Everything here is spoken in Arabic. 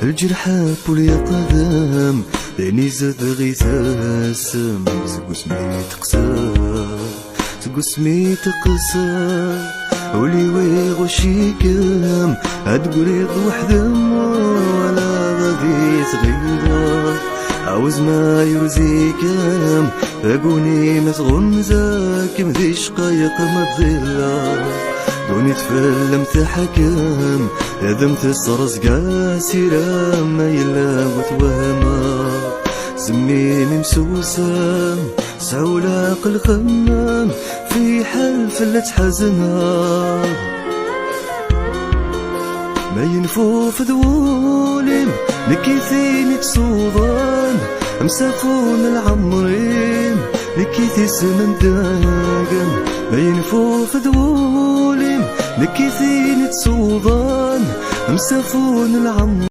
الجرح بولي قدام داني زاد غيثاسم سقو سميت قسا سقو سميت قسا ولي ويغو شيكام هاد قريض وحدم ولا غادي تغير عاوز ما يرزيكام فاقوني ما تغمزاك مذي شقايق ما تضيلا دوني تفلم تحكم هذم تسرز قاسرة ما يلا وتوهما زميني مسوسة سعولاق الخمام في حلف اللي تحزنها ما ينفو في ذولم لكيثيني تصوضان مسافون العمرين لكيثي سمن داقم ما ينفو في ذولم لكيثيني تصوضان مسافون العمرين